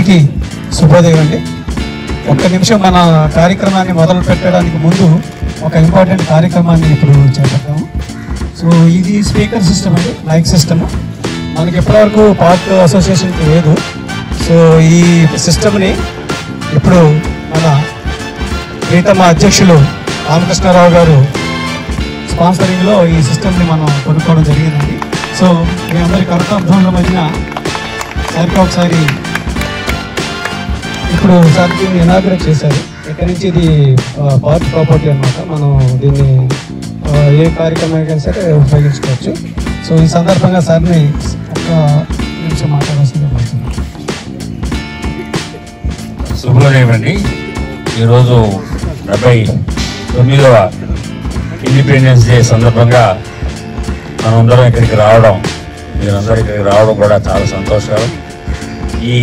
అందరికీ శుభోదయం అండి. ఒక్క నిమిషం మన కార్యక్రమాన్ని మొదలు పెట్టడానికి ముందు ఒక ఇంపార్టెంట్ కార్యక్రమాన్ని ఇప్పుడు చేపట్టాము. సో ఇది స్పీకర్ సిస్టమ్ అండి, మైక్ సిస్టమ్. మనకి ఎప్పటివరకు పార్క్ అసోసియేషన్కి లేదు. సో ఈ సిస్టమ్ని ఇప్పుడు మన ప్రీతమ అధ్యక్షులు రామకృష్ణారావు గారు స్పాన్సరింగ్లో ఈ సిస్టమ్ని మనం కొనుక్కోవడం జరిగిందండి. సో మీ అందరి కర్తవ్యంలో మధ్యన సార్కి ఒకసారి ఇప్పుడు సార్ దీన్ని ఇనాగ్రేట్ చేశారు. ఇక్కడ నుంచి ఇది పార్క్ ప్రాపర్టీ అన్నమాట. మనం దీన్ని ఏ కార్యక్రమానికైనా సరే ఉపయోగించుకోవచ్చు. సో ఈ సందర్భంగా సార్ని ఒక నిమిషం మాట్లాడాల్సిందే. శుభోదయం అండి. ఈరోజు 79వ ఇండిపెండెన్స్ డే సందర్భంగా మనందరం ఇక్కడికి రావడం, మీరందరూ ఇక్కడికి రావడం కూడా చాలా సంతోషకరం. ఈ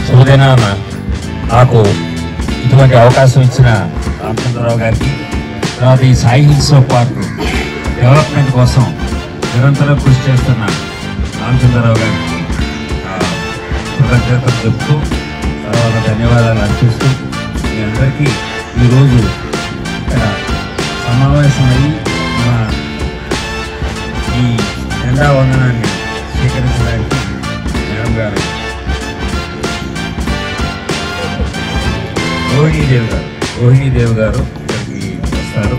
శుభదినాన నాకు ఇటువంటి అవకాశం ఇచ్చిన రామచంద్రరావు గారికి, తర్వాత ఈ సాయి హిల్స్ పార్క్ డెవలప్మెంట్ కోసం నిరంతరం కృషి చేస్తున్న రామచంద్రరావు గారికి కృతజ్ఞతలు చెప్తూ, తర్వాత ధన్యవాదాలు అర్పిస్తూ మీ అందరికీ ఈరోజు ఇక్కడ సమావేశమై మన ఈ జెండా వందనాన్ని స్వీకరించడానికి మేడం గారు రోహిణీదేవి గారు ఇక్కడికి వస్తారు.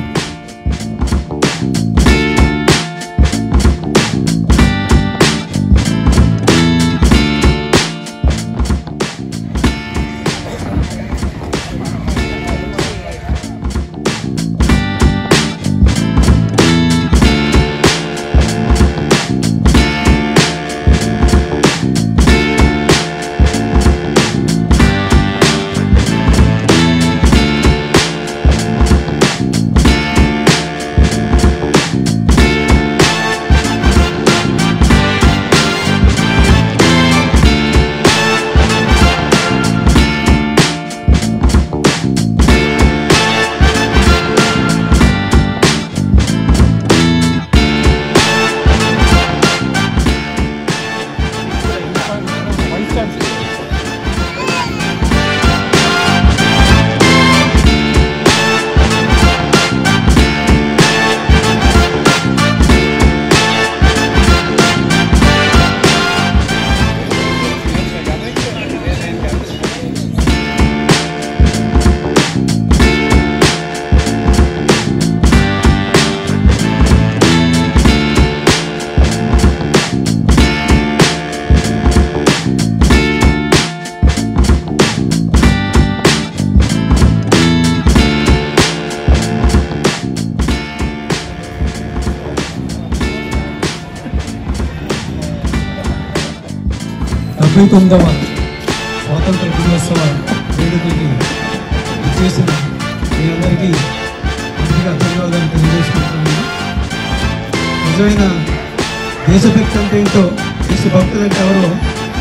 స్వాతంత్ర దినోత్సవ వేడుకలకి ఇచ్చేసిన మీ అందరికీ మంచిగా ధన్యవాదాలు తెలియజేసుకుంటున్నాను. నిజమైన దేశభక్తి అంటే ఏంటో, దేశభక్తులు అంటే ఎవరో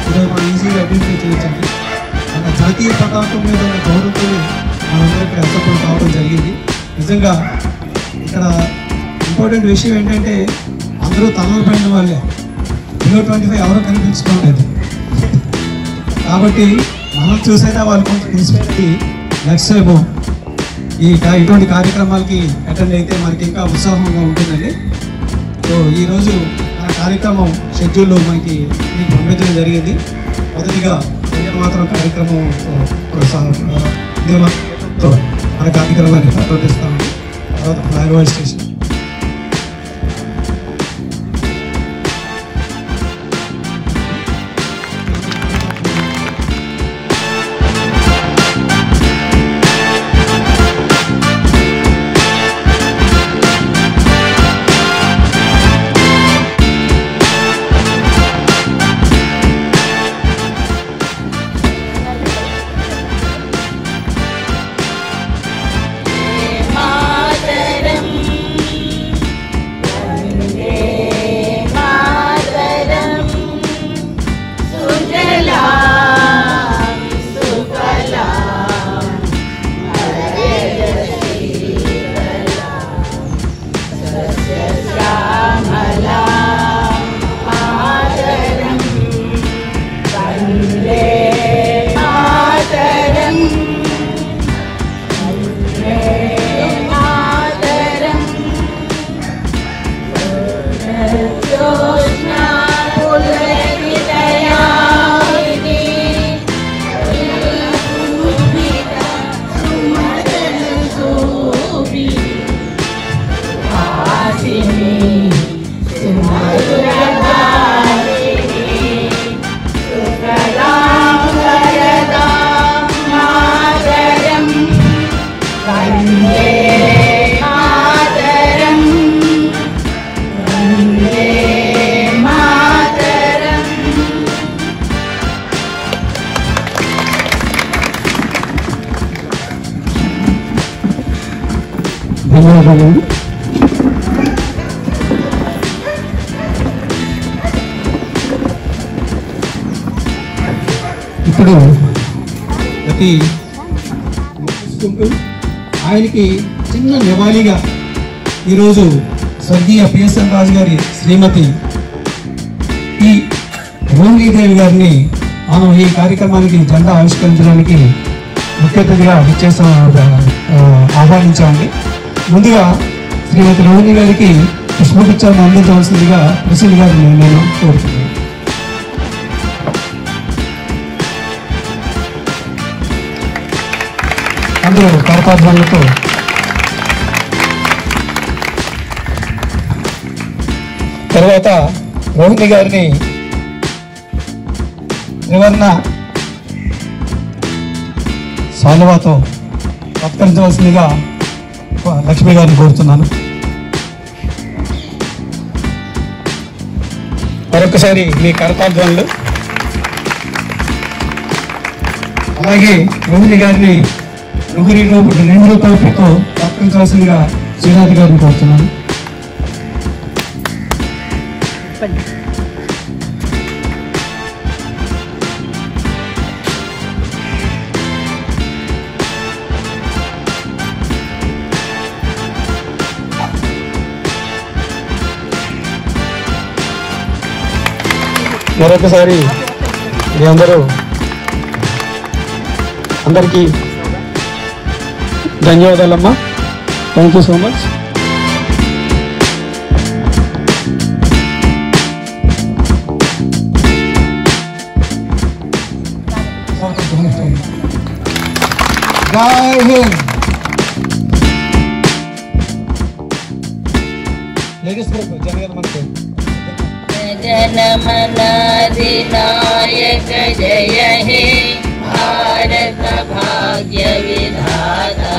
ఈరోజు మనం ఈజీగా ఐడెంటిఫై చేయొచ్చండి. మన జాతీయ పతాకం మీద ఉన్న గౌరవంతో మనందరికీ అసలు కావడం జరిగింది. నిజంగా ఇక్కడ ఇంపార్టెంట్ విషయం ఏంటంటే అందరూ తలలు పడిన వాళ్ళే, బిలో 25 ఎవరో కనిపించుకోలేదు. కాబట్టి మనం చూసైనా వాళ్ళు కొంచెం తీసుకెళ్ళి నెక్స్ట్ టైం ఇటువంటి కార్యక్రమాలకి అటెండ్ అయితే మనకి ఇంకా ఉత్సాహంగా ఉంటుందండి. సో ఈరోజు మన కార్యక్రమం షెడ్యూల్లో మనకి మీకు పంపించడం జరిగింది. మొదటిగా మాత్రం కార్యక్రమం మన కార్యక్రమాన్ని ప్రారంభిస్తామండి. తర్వాత ఫ్లాగ్ హోయిస్ట్ స్టేషన్. Mataram ధన్యవాదాలు. ఇప్పుడు ప్రతి ఆయనకి చిన్న నివాళిగా ఈరోజు స్వర్గీయ పిఎస్ఎన్ రాజు గారి శ్రీమతి పి రోహిణీదేవి గారిని మనం ఈ కార్యక్రమానికి జెండా ఆవిష్కరించడానికి ముఖ్య అతిథిగా ఆహ్వానించామండి. ముందుగా శ్రీమతి రోహిణి గారికి పుష్పగుచ్చాలను అందించవలసిందిగా ప్రెసిడెంట్ గారిని నేను కోరుతున్నాను. అందరూ కరతాధ్వనులతో తర్వాత రోహిణి గారిని త్రివర్ణ శాలువాతో సత్కరించవలసిందిగా లక్ష్మి గారిని కోరుతున్నాను. మరొకసారి మీ కరతాధ్వనులు. అలాగే రోహిణి గారిని రెండు రూపాయలతో సత్కరించవలసిందిగా శ్రీనాథ్ గారిని కోరుతున్నాను. మరొకసారి మీ అందరికీ ధన్యవాదాలమ్మా. Thank you so much. Jai Hind. Ladies group Jana Gana Mana जनमन अधिनायक जय हे भारत भाग्य विधाता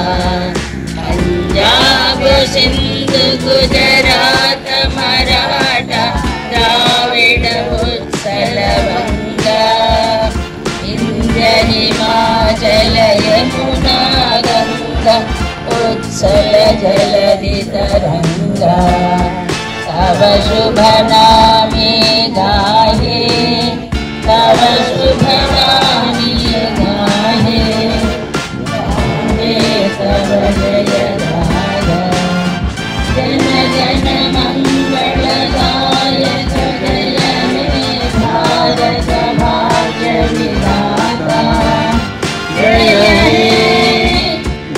पंजाब सिंध गुजरात मराठा द्राविड उत्कल बंगा विंध्य हिमाचल यमुना गंगा उत्कल जलधि तरंगा तव शुभ नामे गाहे तव शुभ नामे गाहे तव जय गाय जन जन मंगल गायक जय हे भारत भाग्य विधाता जय हे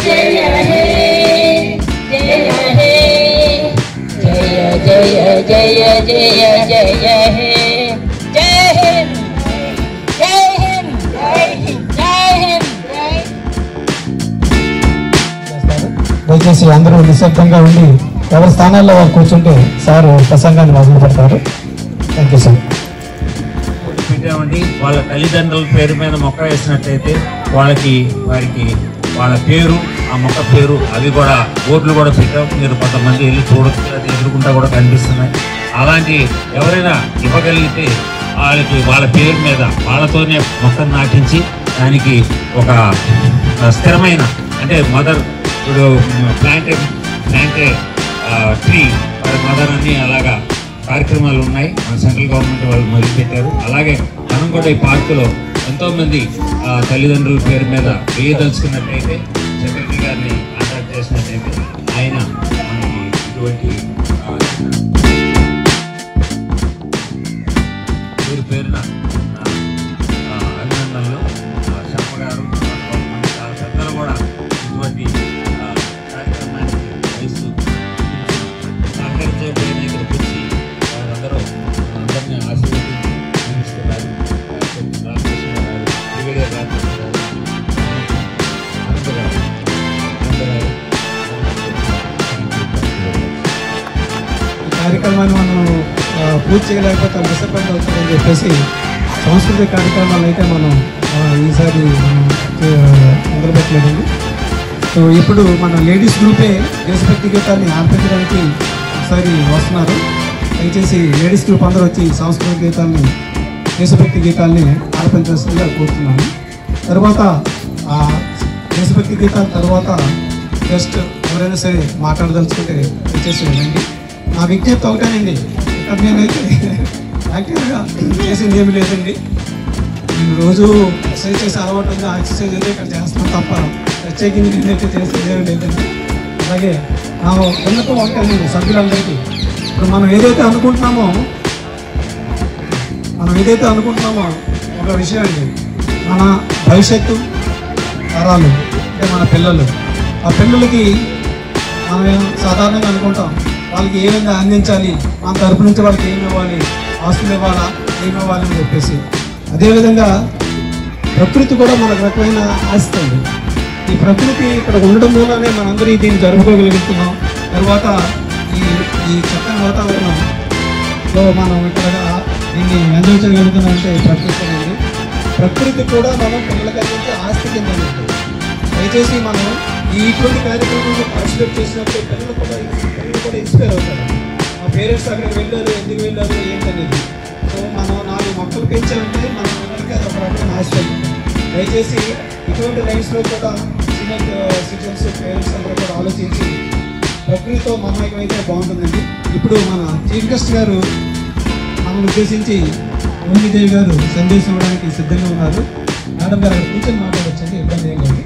जय हे जय हे जय जय जय जय हे जय हिंद जय हिंद जय हिंद जय हिंद. దయచేసి అందరూ నిశ్శబ్దంగా ఉండి ఎవరి స్థానాల్లో వారు కూర్చుంటే సార్ ప్రసంగాన్ని మొదలు పెడతారు. Thank you sir. పెట్టామండి. వాళ్ళ తల్లిదండ్రుల పేరు మీద మొక్క వేసినట్లయితే వారికి వాళ్ళ పేరు, ఆ మొక్క పేరు అవి కూడా బోర్డులు కూడా పెట్టాం. మీరు కొంతమంది వెళ్ళి చూడొచ్చు, అది ఎదురుకుంటా కూడా కనిపిస్తున్నాయి. అలాంటి ఎవరైనా ఇవ్వగలిగితే వాళ్ళ పేరు మీద వాళ్ళతోనే మొక్కను నాటించి దానికి ఒక స్థిరమైన అంటే మదర్ ప్లాంటే ట్రీ మదర్ అని అలాగా కార్యక్రమాలు ఉన్నాయి. మన సెంట్రల్ గవర్నమెంట్ వాళ్ళు మొదలుపెట్టారు. అలాగే మనం కూడా ఈ పార్కులో ఎంతోమంది తల్లిదండ్రుల పేరు మీద వేయదలుచుకున్నట్టయితే సెక్రటరీ గారిని కాంటాక్ట్ చేసినట్టయితే ఆయన మనకి ఇటువంటి పేరున అభినందనలు. శర్మ గారు పెద్దలు కూడా ఇటువంటి కార్యక్రమానికి వయసు సహకరించే ఇక్కడికి వచ్చి వారందరూ అందరినీ ఆశీర్వదించి జీవిస్తున్నారు. రామకృష్ణ గారు, బ్రిగేడియర్ రామకృష్ణ గారు, ఈ కార్యక్రమాన్ని మనం పూర్తి చేయలేకపోతే డిసప్పాయింట్ అవుతుందని చెప్పేసి సాంస్కృతిక కార్యక్రమాలు అయితే మనం ఈసారి మొదలుపెట్టలేదండి. సో ఇప్పుడు మన లేడీస్ గ్రూపే దేశభక్తి గీతాన్ని ఆలపించడానికి ఒకసారి వస్తున్నారు. దయచేసి లేడీస్ గ్రూప్ అందరూ వచ్చి సాంస్కృతిక గీతాన్ని దేశభక్తి గీతాన్ని ఆలపించాల్సిందిగా కోరుతున్నాను. తర్వాత ఆ దేశభక్తి గీతాల తర్వాత జస్ట్ ఎవరైనా సరే మాట్లాడదలుచుకుంటే వచ్చేసి వెళ్ళండి. నా విజ్ఞప్తి ఒకటేనండి, ఇక్కడ నేనైతే యాక్టివ్గా చేసింది ఏమి లేదండి. నేను రోజు ఎక్సర్సైజ్ చేసే అలవాటు ఉంది, ఆ ఎక్సర్సైజ్ అయితే ఇక్కడ చేస్తున్నాను తప్ప ప్రత్యేకించి నేనైతే చేసేది ఏమి లేదండి. అలాగే నా విన్నపం ఒకటేనండి సభ్యులందరికీ, ఇప్పుడు మనం ఏదైతే అనుకుంటున్నామో ఒక విషయం అండి, మన భవిష్యత్తు తరాలు అంటే మన పిల్లలు, ఆ పిల్లలకి మనం సాధారణంగా అనుకుంటాం వాళ్ళకి ఏ విధంగా అందించాలి, మన తరపు నుంచి వాళ్ళకి ఏమి ఇవ్వాలి, ఆస్తులు ఇవ్వాలా, ఏమి ఇవ్వాలి అని చెప్పేసి. అదేవిధంగా ప్రకృతి కూడా మనకు రకమైన ఆస్తి అండి. ఈ ప్రకృతి ఇక్కడ ఉండడం మూలనే మనందరూ దీన్ని జరుపుకోగలుగుతున్నాం. తర్వాత ఈ చక్కని వాతావరణంలో మనం ఇక్కడ దీన్ని ఎంజాయ్ చేయగలుగుతున్నాం అంటే ప్రకృతి అనేది. ప్రకృతి కూడా మనం పిల్లలకి అందించే ఆస్తి కింద ఉంటుంది. దయచేసి మనం ఇటువంటి కార్యక్రమంలో పార్టిసిపేట్ చేసినప్పుడు పిల్లలు కూడా ఇన్స్పైర్ అవుతారు. మా పేరెంట్స్ అక్కడికి వెళ్ళారు, ఎందుకు వెళ్ళారు ఏంటనేది. సో మనం 4 మొక్కలు పెంచాలంటే మన పిల్లలకి అది ఒక రకమైన ఆస్తి. దయచేసి ఇటువంటి లైఫ్స్లో కూడా సీనియర్ సిటిజన్స్ పేరెంట్స్ అందరూ కూడా ఆలోచించి ప్రకృతితో మమేకం అయితే బాగుంటుందండి. ఇప్పుడు మన చీఫ్ గెస్ట్ గారు మమ్మల్ని ఉద్దేశించి మోహినీదేవి గారు సందేశం ఇవ్వడానికి సిద్ధంగా ఉన్నారు. మేడం గారు అక్కడ కూర్చొని మాట్లాడొచ్చండి, ఇబ్బంది ఏం లేదు.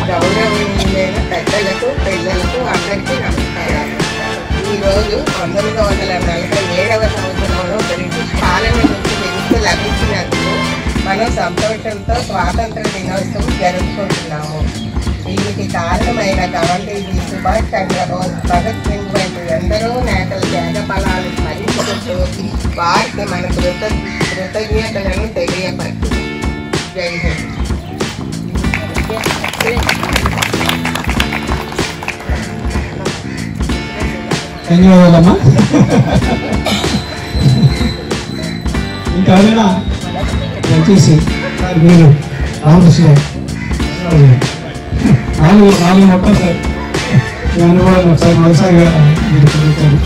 గౌరవనీయులైన పెద్దలకు పిల్లలకు అందరికీ నమస్కారాలు. ఈరోజు 1947వ సంవత్సరంలో బ్రిటిష్ పాలన నుంచి విముక్తి లభించినందుకు మనం సంతోషంతో స్వాతంత్ర దినోత్సవం జరుపుకుంటున్నాము. దీనికి కారణమైన గాంధీజీ, సుభాష్ చంద్రబోస్, భగత్ సింగ్ వంటి ఎందరో నేతల త్యాగ ఫలాలు స్మరించుకుంటూ వారికి మన కృతజ్ఞతలను తెలియపరచు. జై హింద్. ధన్యవాదాలమ్మా. ఇంకెవరైనా దయచేసి సార్ మీరు రామకృష్ణ 4 మొక్కలు సార్ మీ అనుభవాలు ఒకసారి మరోసారిగా మీరు చదువుతారు.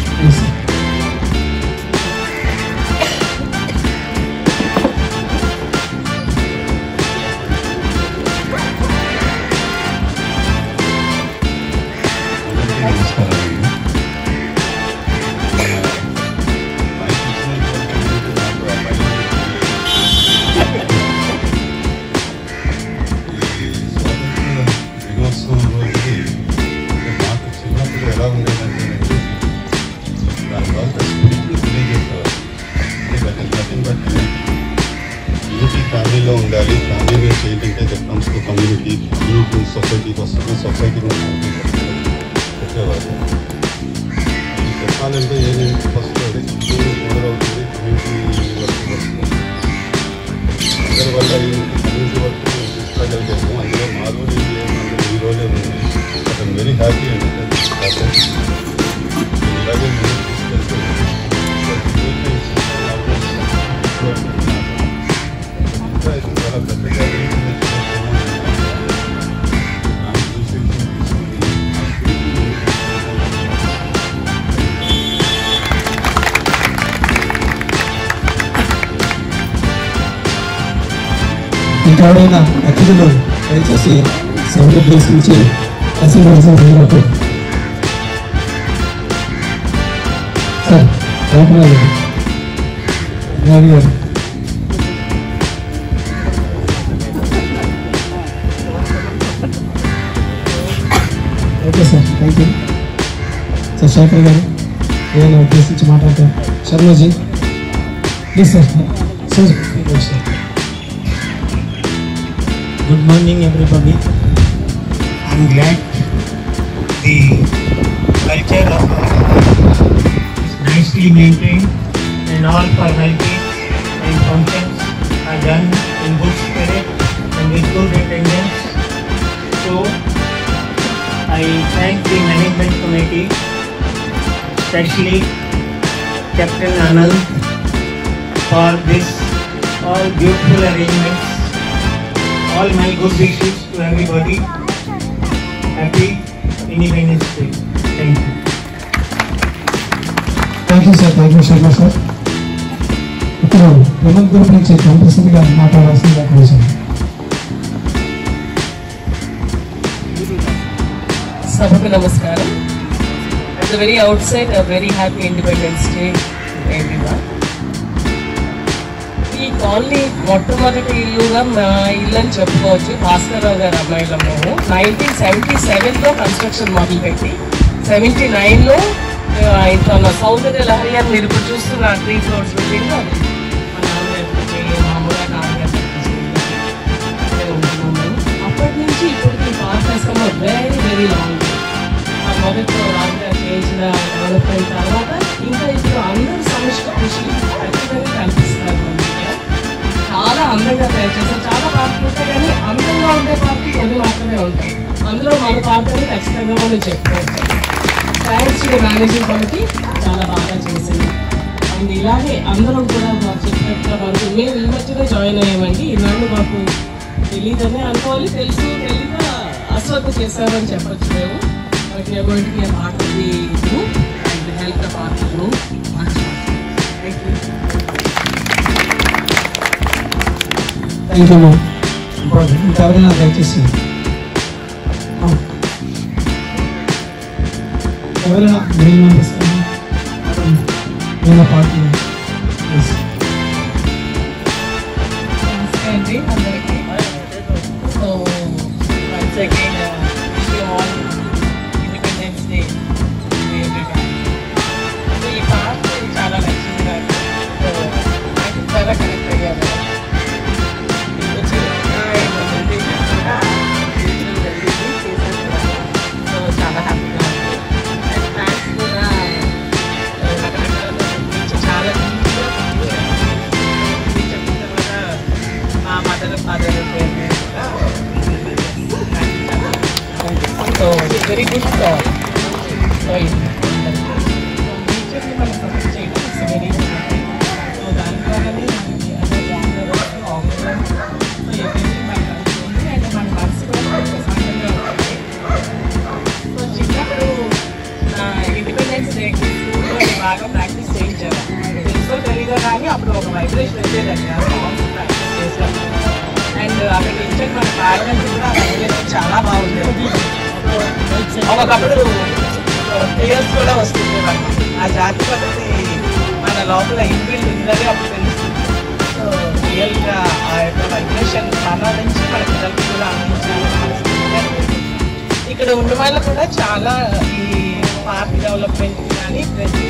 ఫ్యామిలీలో ఉండాలి. ఫ్యామిలీ బేస్ ఏంటంటే దట్ కమ్స్ టు కమ్యూనిటీ సొసైటీకి వస్తుంది. సొసైటీ పెట్టేవారు. ఇది చెప్పాలంటే ఏది ఫస్ట్ అదే మొదలవుతుంది కమ్యూనిటీ వర్క్ వస్తుంది. అందరి వల్ల కమ్యూనిటీ వర్క్ స్ట్రగల్ చేస్తాం. అందులో మాధురి ఈ రోజే ఉంది. అతను వెరీ హ్యాపీ అండి. ఇలాగే తీసుకెళ్తే చాలా పెద్దగా ఇంకెవరైనా అతిథులు దయచేసి సౌండ్ ప్లేస్ నుంచి ఆశీర్వదించారు. Sir Ramaraju garu okay sir, thank you sir. Shekhar garu ఏదైనా ఉద్దేశించి మాట్లాడతారు. Sharmaji please sir. Sir Good morning everybody. I'm glad the culture of is nicely maintained and all formalities and functions are done in good spirit and with good attendance. So I thank the management committee, especially Captain Anand, for this all beautiful arrangements. All my good wishes to everybody. Happy Independence Day. Thank you. You sir, thank you Sharma sir. ఇప్పుడు Vimal group నుంచి కంపల్సరీగా మాట్లాడాల్సిందిగా కోరుతున్నాను. సభకు నమస్కారం. At the very outset, a very happy Independence Day to everyone. ఈ colony మొట్టమొదటి ఇల్లుగా మా ఇల్లు అని చెప్పుకోవచ్చు. భాస్కర్రావు గారు అమ్మాయిల మేము 1977లో కన్స్ట్రక్షన్ మొదలుపెట్టి 79లో ఇంట్లో సౌందర్య లహరి అని మీరు ఇప్పుడు చూస్తున్న 3 floors బిల్డింగ్ అప్పటి నుంచి ఇప్పటికి భారతదేశంలో వెరీ లాంగ్. మొదట్లో రాజుగా చేయించిన డెవలప్మెంట్ తర్వాత ఇంకా ఇప్పుడు అందరూ సమిష్టి కృషి ఖచ్చితంగా కనిపిస్తున్నారు. చాలా అందంగా తయారు చేస్తారు. చాలా పార్కులు ఉంటాయి కానీ అందంగా ఉండే పార్కులు కొన్ని మాత్రమే ఉంటాయి. అందులో మన పార్కుని ఖచ్చితంగా మనం చెప్పుకోవచ్చు. థ్యాంక్స్ టు మేనేజింగ్ కమిటీ చాలా బాగా చేసింది. అండ్ ఇలాగే అందరం కూడా మాకు చెప్పినట్టుగా మనకు మేము ఈ మధ్యనే జాయిన్ అయ్యామండి. ఈనాడు మాకు తెలియదనే అనుకోవాలి, తెలుసు తెలియక అశ్రద్ధ చేశామని చెప్పచ్చు మేము. But we are going to be a part of the group and help the part group. Thank you. ఇంకెవరైనా దయచేసి ఎవరైనా మెయిల్ మెంబర్స్ నేను పార్టీ నమస్తే అండి అందరికీ. So once again wish you all independence day. ఈ పార్క్ చాలా నచ్చింది నాకు. సో నాకు చాలా కనెక్ట్ అయ్యాను. సో చాలా హ్యాపీగా ఉంది. అండ్ థ్యాంక్స్ కూడా చాలా మా mother father so very good thought. So నేచర్ని మనం ప్రొటెక్ట్ చేయడం ఇట్స్ వెరీ సో దాని ద్వారానే మనకి ఆక్సిజన్ సో ఎవ్రీథింగ్ మనకు అందుతుంది అండ్ మన మనసు కూడా ప్రశాంతంగా ఉంటుంది. సో చిన్నప్పుడు నా ఇండిపెండెన్స్ డేకి స్కూల్లో బాగా ప్రాక్టీస్ చేయించాను. తెలుసో తెలీదో కానీ అప్పుడు ఒక వైబ్రేషన్ వచ్చేదండి. ఆ సాంగ్స్ ప్రాక్టీస్ చేశాను. అండ్ అక్కడ ఇచ్చిన మన పాడడానికి కూడా ఆ వైబ్రేషన్ చాలా బాగుండేది. ఒకప్పుడు టీయర్స్ కూడా వస్తుంది మనకి. ఆ జాతి పద్ధతి మన లోపల ఇన్బిల్డ్ ఉందని అప్పుడు తెలుస్తుంది. సో రియల్గా ఆ యొక్క వైబ్రేషన్ మన నుంచి మన పిల్లలకి కూడా అందించాలి. ఇక్కడ ఉన్న వాళ్ళు కూడా చాలా ఈ పార్క్ డెవలప్మెంట్ కానీ ప్రతి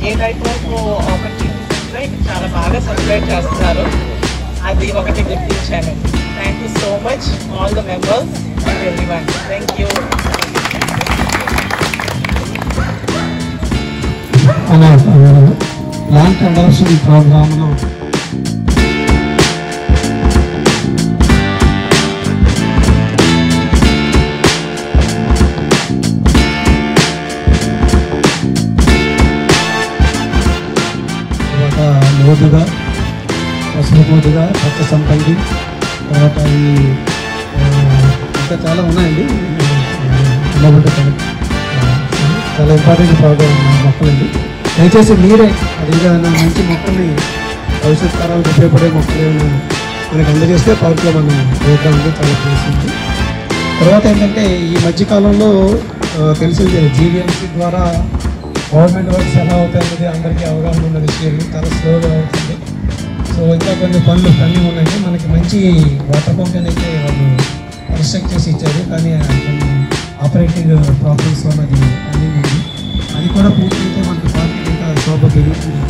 ఏ టైప్ ఆఫ్ ఆపర్చునిటీస్ కూడా ఇక్కడ చాలా బాగా సెలబ్రేట్ చేస్తున్నారు. అది ఒకటి గుర్తించాను. Thank you so much all the members and everyone. Thank you. Land adoption ప్రోగ్రాంలో మోదుగా, పసుపు మోదుగా, పచ్చ సంపంగి, తర్వాత ఈ ఇంకా చాలా ఉన్నాయండి. చాలా ఇంపార్టెంట్ ప్రోగ్రామ్ మొక్కలండి. దయచేసి మీరే అది ఏదైనా మంచి మొక్కల్ని భవిష్యత్ తరాలకు ఉపయోగపడే మొక్కలు ఏమైనా మనకు అందజేస్తే పార్కులో మనం వేద్దామంటే చాలా తెలిసింది. తర్వాత ఏంటంటే ఈ మధ్యకాలంలో తెలిసింది జీవీఎంసీ ద్వారా గవర్నమెంట్ వర్క్స్ ఎలా అవుతాయనేది అందరికీ అవగాహన ఉన్న విషయం. చాలా స్లోగా అవుతుంది. సో ఇంకా కొన్ని పనులు పెండింగ్ ఉన్నాయండి. మనకి మంచి వాటర్ ఫౌంటైన్ అయితే వాళ్ళు కన్స్ట్రక్ట్ చేసి ఇచ్చారు, కానీ కొన్ని ఆపరేటింగ్ ప్రాబ్లమ్స్ అన్నది పెండింగ్ ఉంది. అది కూడా పూర్తయితే మనకి పార్కింగ్ ఇంకా శోభ పెరుగుతుంది.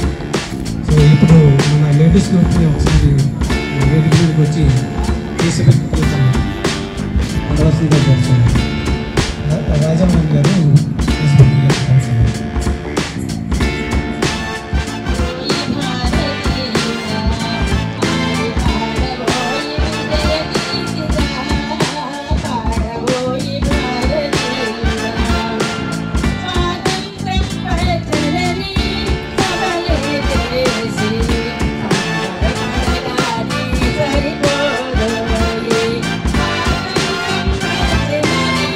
సో ఇప్పుడు మన లేడీస్ గ్రూప్ని ఒకసారి వేదిక మీదకి వచ్చి తీసుకెళ్ళి అందవలసిందిగా చేస్తాను. రాజమౌళి గారు Thank you.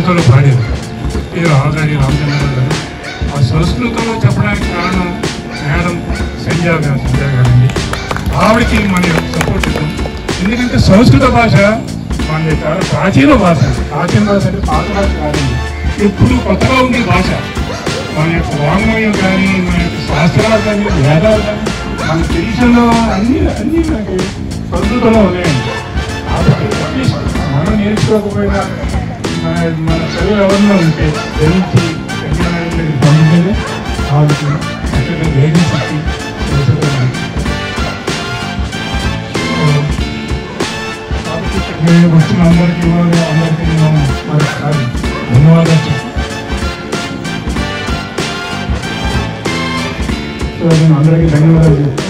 సంస్కృతంలో పాడేది. ఇది ఆల్రెడీ రామచంద్ర గారు ఆ సంస్కృతంలో చెప్పడానికి కారణం మేడం సంజయ్ గారండి. ఆవిడకి మన సపోర్ట్ ఇద్దాం. ఎందుకంటే సంస్కృత భాష మన చాలా ప్రాచీన భాష. ప్రాచీన భాష అంటే పాత భాష కాదండి, ఎప్పుడు కొత్తగా ఉంది భాష. మన యొక్క వాంగ్మయం కానీ, మన యొక్క శాస్త్రాలు కానీ, వేదాలు కానీ, మన దేశంలో అన్ని మనకి సంస్కృతంలో ఉన్నాయండి. కాబట్టి అట్లీస్ట్ మనం నేర్చుకోకపోయినా మన చదువు ఎవరిలో ఉంటే ధరించి పంపించండి. వాళ్ళకి చక్కగా ధైర్యం శక్తి కాబట్టి ఇక్కడికి వచ్చిన అందరికీ నేను మరొకసారి ధన్యవాదాలు చెప్తాను. నేను అందరికీ ధన్యవాదాలు చెప్తాను.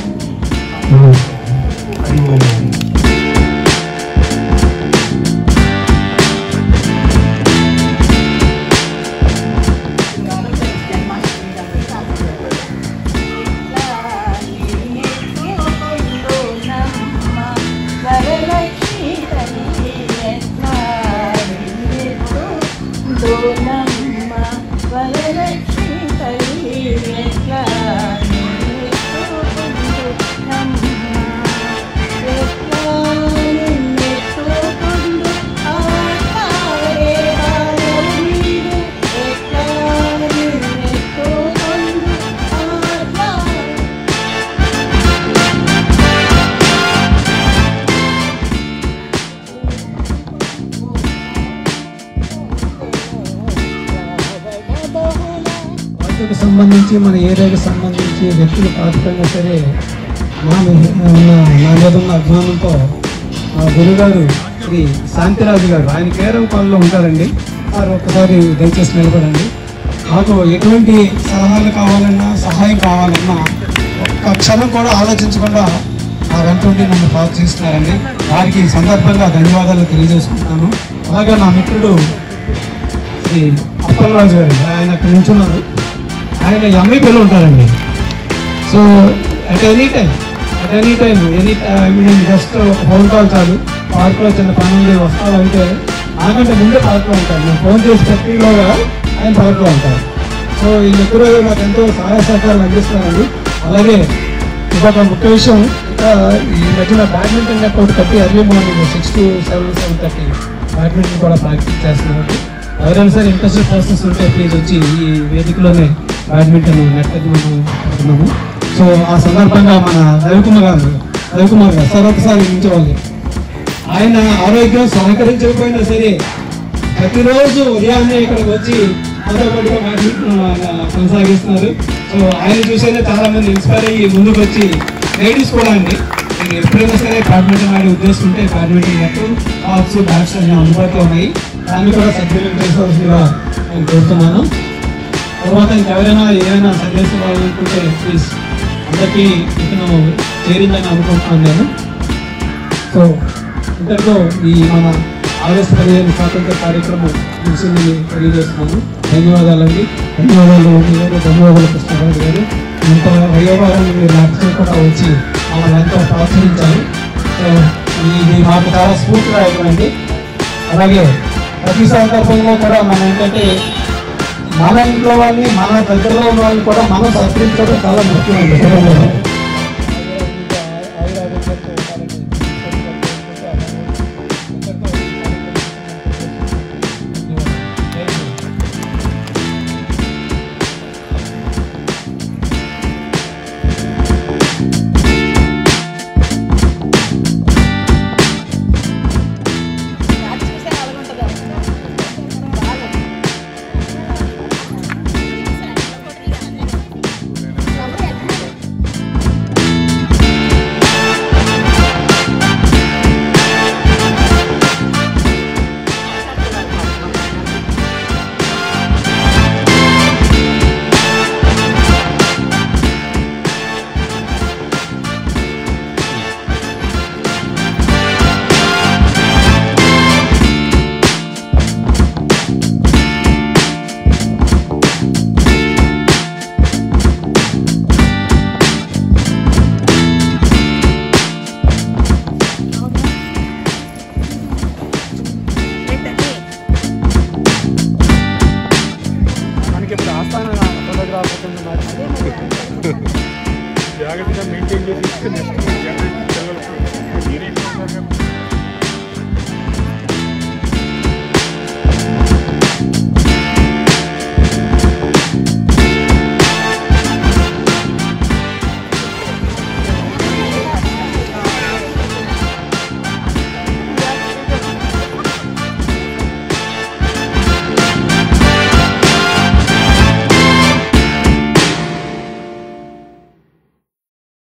సంబంధించి మన ఏరియాకి సంబంధించి వ్యక్తులు కాకపోయినా సరే నా మీద ఉన్న అభిమానంతో మా గురుగారు శ్రీ శాంతిరాజు గారు, ఆయన కేరం కాలంలో ఉంటారండి. సార్ ఒక్కసారి దయచేసి నిలబడండి. నాకు ఎటువంటి సలహాలు కావాలన్నా, సహాయం కావాలన్నా ఒక్క క్షణం కూడా ఆలోచించకుండా నా వెంటుండి నన్ను ప్రోత్సహిస్తున్నారండి. వారికి ఈ సందర్భంగా ధన్యవాదాలు తెలియజేసుకుంటున్నాను. అలాగే నా మిత్రుడు శ్రీ అప్పలరాజు గారు, ఆయన అక్కడ నుంచున్నారు. ఆయన ఎంఐపీలో ఉంటారండి. So at any time just ఒక ఫోన్ కాల్ చాలు, పార్క్లో చిన్న పని ఉంది వస్తామంటే నాకంటే ముందే పార్క్లో ఉంటారు. నేను ఫోన్ చేసి పెట్టిలోగా ఆయన పార్క్లో ఉంటారు. సో వీళ్ళిద్దరూ నాకు ఎంతో సహాయ సహకారాలు అందిస్తున్నారండి. అలాగే ఇంకొక ముఖ్య విషయం, ఇంకా ఈ మధ్యన బ్యాడ్మింటన్ నెట్ ఒకటి కట్టి ఎర్లీ మార్నింగ్ 6 to 7:30 బ్యాడ్మింటన్ కూడా ప్రాక్టీస్ చేస్తున్నారండి. ఎవరైనా సరే ఇంట్రెస్టెడ్ పర్సన్స్ ఉంటే ప్లీజ్ వచ్చి ఈ వేదికలోనే బ్యాడ్మింటన్ నెట్ మనం ఆడుతున్నాము. సో ఆ సందర్భంగా మన రవికుమార్ గారు సార్ ఒకసారి నిలిచేవాళ్ళు. ఆయన ఆరోగ్యం సహకరించకపోయినా సరే ప్రతిరోజు ఉదయాన్నే ఇక్కడికి వచ్చి మాతో పాటుగా బ్యాడ్మింటన్ కొనసాగిస్తున్నారు. సో ఆయన చూసేనే చాలా మంది ఇన్స్పైర్ అయ్యి ముందుకు వచ్చి లేడీస్ కూడా అండి, మీరు ఎప్పుడైనా సరే బ్యాడ్మింటన్ ఆడే ఉద్దేశం ఉంటే బ్యాడ్మింటన్ నెట్, బాక్స్, బ్యాట్స్ అన్ని అందుబాటులో ఉన్నాయి. దాన్ని కూడా సద్వినియోగం చేసుకోవాల్సిందిగా నేను కోరుతున్నాను. తర్వాత ఇంకెవరైనా ఏమైనా సందేశం కావాలనుకుంటే ప్లీజ్ అందరికీ ఇతను చేరిందని అనుకుంటున్నాను నేను. సో ఇంతటితో ఈ మన ఆగస్టు 15 స్వాతంత్ర కార్యక్రమం ముగిసిందని తెలియజేస్తున్నాను. ధన్యవాదాలండి. ధన్యవాదాలు కృష్ణరాజు గారు. ఇంత వయోభారాన్ని మీరు లక్ష్యం కూడా వచ్చి మమ్మల్ని ఎంతో ప్రోత్సహించారు. సో ఇది మాకు చాలా స్ఫూర్తిదాయకమండి. అలాగే ప్రతి సందర్భంలో కూడా మనం ఏంటంటే మన ఇంట్లో వాళ్ళని, మన దగ్గరలో ఉన్న వాళ్ళని కూడా మనం సత్కరించడం చాలా ముఖ్యమండి.